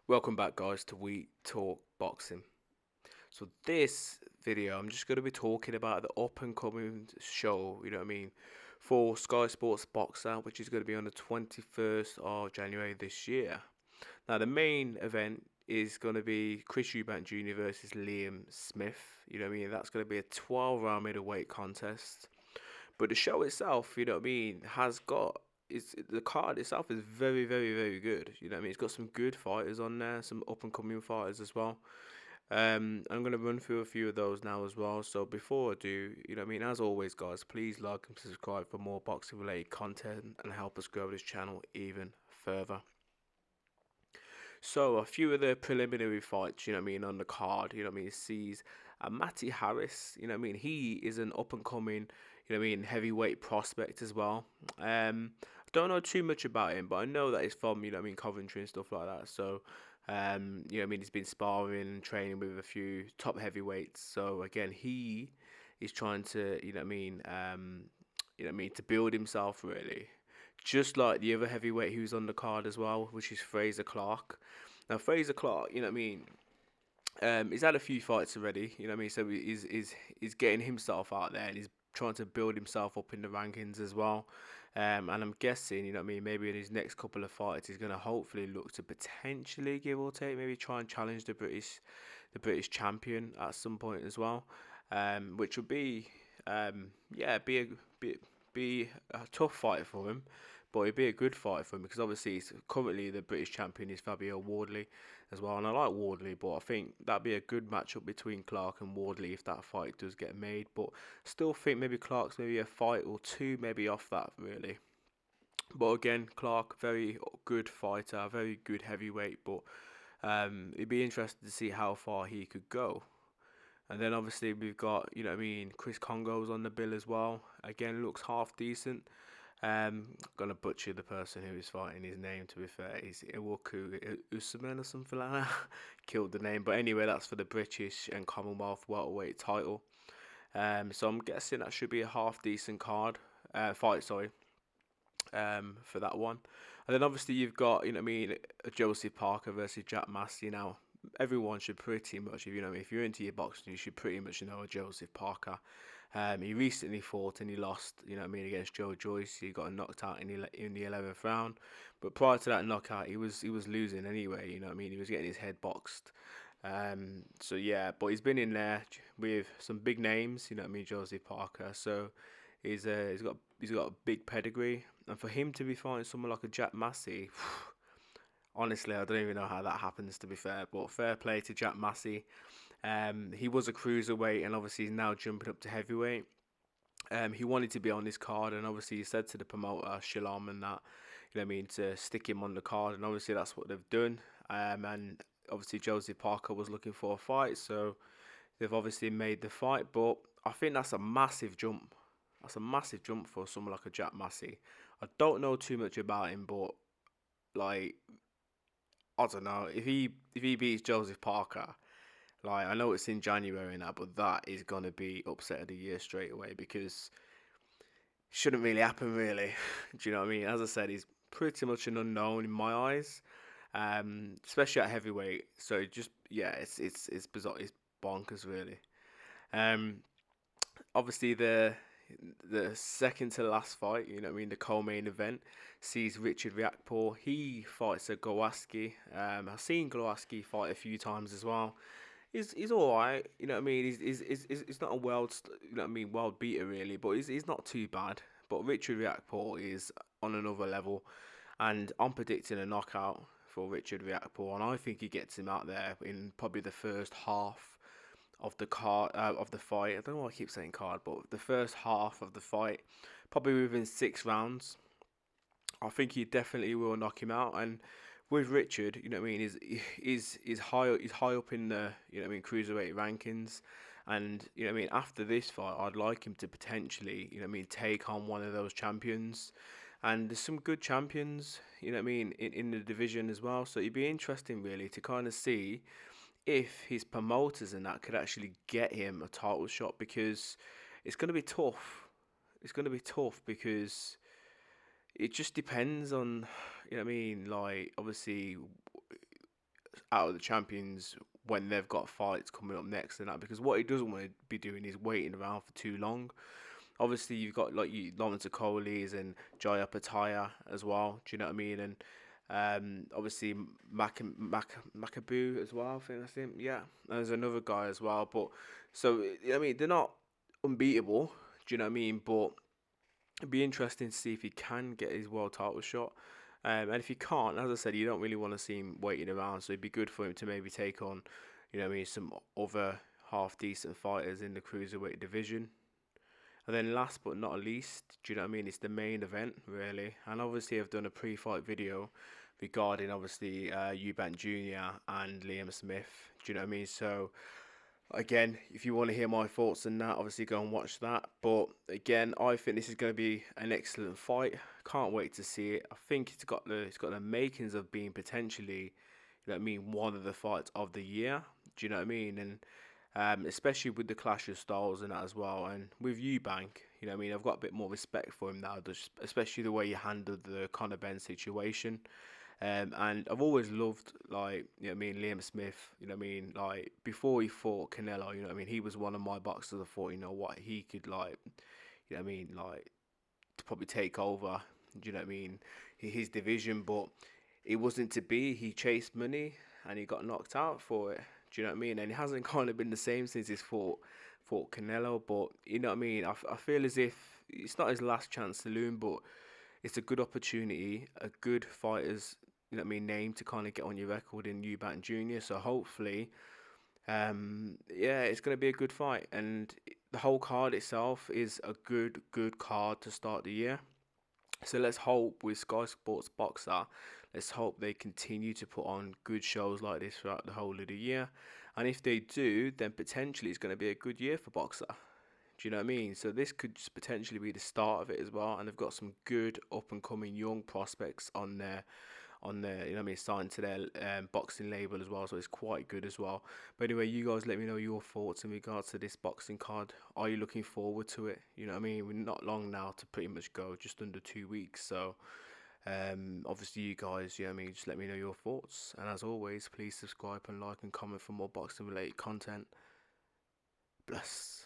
Welcome back, guys, to We Talk Boxing. So this video, I'm just going to be talking about the up and coming show, for Sky Sports Boxer, which is going to be on the 21st of January this year. Now, the main event is going to be Chris Eubank Jr. versus Liam Smith. That's going to be a 12-round middleweight contest. But the show itself, has got the card itself is very, very, very good. It's got some good fighters on there, some up and coming fighters as well. I'm gonna run through a few of those now as well. So before I do, as always, guys, please like and subscribe for more boxing related content and help us grow this channel even further. So a few of the preliminary fights, on the card, sees Matty Harris, he is an up and coming, heavyweight prospect as well. Don't know too much about him, but I know that he's from, Coventry and stuff like that. So, he's been sparring and training with a few top heavyweights. So again, he is trying to, to build himself really. Just like the other heavyweight who's on the card as well, which is Fraser Clark. Now Fraser Clark, he's had a few fights already, so he's getting himself out there and he's trying to build himself up in the rankings as well. And I'm guessing, maybe in his next couple of fights he's gonna hopefully look to potentially give or take, maybe try and challenge the British champion at some point as well. Which would be be a tough fight for him, but it'd be a good fight for him because obviously he's currently the British champion is Fabio Wardley as well, and I like Wardley, but I think that'd be a good matchup between Clark and Wardley if that fight does get made. But still think maybe Clark's maybe a fight or two maybe off that really. But again, Clark, very good fighter, very good heavyweight, but it'd be interesting to see how far he could go. And then obviously we've got, Chris Congo's on the bill as well. Again, looks half decent. Gonna butcher the person who is fighting his name. To be fair, he's Iwaku Usman or something like that. Killed the name, but anyway, that's for the British and Commonwealth welterweight title. So I'm guessing that should be a half decent fight. Sorry. For that one, and then obviously you've got, Joseph Parker versus Jack Massey. Now, everyone should pretty much, if you're into your boxing, you should pretty much know Joseph Parker. He recently fought and he lost, against Joe Joyce. He got knocked out in the 11th round. But prior to that knockout, he was losing anyway. He was getting his head boxed. So yeah, but he's been in there with some big names. Joseph Parker. So he's got a big pedigree, and for him to be fighting someone like a Jack Massey. Honestly, I don't even know how that happens, to be fair, but fair play to Jack Massey. He was a cruiserweight, and obviously he's now jumping up to heavyweight. He wanted to be on this card, and obviously he said to the promoter, Shalom, and that, to stick him on the card, and obviously that's what they've done. And obviously Joseph Parker was looking for a fight, so they've obviously made the fight, but I think that's a massive jump. That's a massive jump for someone like a Jack Massey. I don't know too much about him, but like, I don't know if he beats Joseph Parker. Like, I know it's in January now, but that is gonna be upset of the year straight away because it shouldn't really happen, really. Do you know what I mean? As I said, he's pretty much an unknown in my eyes, especially at heavyweight. So just yeah, it's bizarre, it's bonkers, really. Um, Obviously the second to last fight, the co-main event, sees Richard Riakporhe. He fights a Glowacki. I've seen Glowacki fight a few times as well. He's all right, He's not a world beater really, but he's not too bad. But Richard Riakporhe is on another level, and I'm predicting a knockout for Richard Riakporhe, and I think he gets him out there in probably the first half of the fight. I don't know why I keep saying card, but the first half of the fight, probably within 6 rounds. I think he definitely will knock him out. And with Richard, he's high up in the cruiserweight rankings. And after this fight, I'd like him to potentially take on one of those champions. And there's some good champions, in the division as well. So it'd be interesting really to kind of see if his promoters and that could actually get him a title shot, because it's going to be tough. It's going to be tough because it just depends on, like, obviously out of the champions when they've got fights coming up next and that, because what he doesn't want to be doing is waiting around for too long. Obviously, you've got like you Lawrence Okolis and Jaya Pataya as well. Do you know what I mean? And obviously Makabu as well. I think that's him. Yeah, there's another guy as well. But so I mean, they're not unbeatable. Do you know what I mean? But it'd be interesting to see if he can get his world title shot. And if he can't, as I said, you don't really want to see him waiting around. So it'd be good for him to maybe take on, you know, what I mean, some other half decent fighters in the cruiserweight division. And then last but not least, do you know what I mean? It's the main event, really. And obviously, I've done a pre-fight video regarding obviously Eubank Jr. and Liam Smith. Do you know what I mean? So again, if you want to hear my thoughts on that, obviously go and watch that. But again, I think this is going to be an excellent fight. Can't wait to see it. I think it's got the makings of being potentially, you know what I mean, one of the fights of the year. Do you know what I mean? And especially with the clash of styles and that as well. And with Eubank, you know what I mean, I've got a bit more respect for him now, especially the way he handled the Conor Benn situation. And I've always loved, like, you know what I mean, Liam Smith, you know what I mean, like, before he fought Canelo, you know what I mean, he was one of my boxers. I thought, you know what, he could, like, you know what I mean, like, to probably take over, do you know what I mean, his division, but it wasn't to be. He chased money and he got knocked out for it. Do you know what I mean? And it hasn't kind of been the same since he's fought Canelo. But you know what I mean? I feel as if it's not his last chance saloon, but it's a good opportunity, a good fighter's, you know what I mean, name to kind of get on your record in Eubank Jr. So hopefully, yeah, it's going to be a good fight. And the whole card itself is a good card to start the year. So let's hope with Sky Sports Boxer, let's hope they continue to put on good shows like this throughout the whole of the year. And if they do, then potentially it's going to be a good year for Boxer. Do you know what I mean? So this could just potentially be the start of it as well. And they've got some good up and coming young prospects on their, you know what I mean, signed to their boxing label as well, so it's quite good as well. But anyway, you guys let me know your thoughts in regards to this boxing card. Are you looking forward to it? You know what I mean? We're not long now to pretty much go, just under 2 weeks. So obviously you guys, you know what I mean, just let me know your thoughts. And as always, please subscribe and like and comment for more boxing related content. Bless.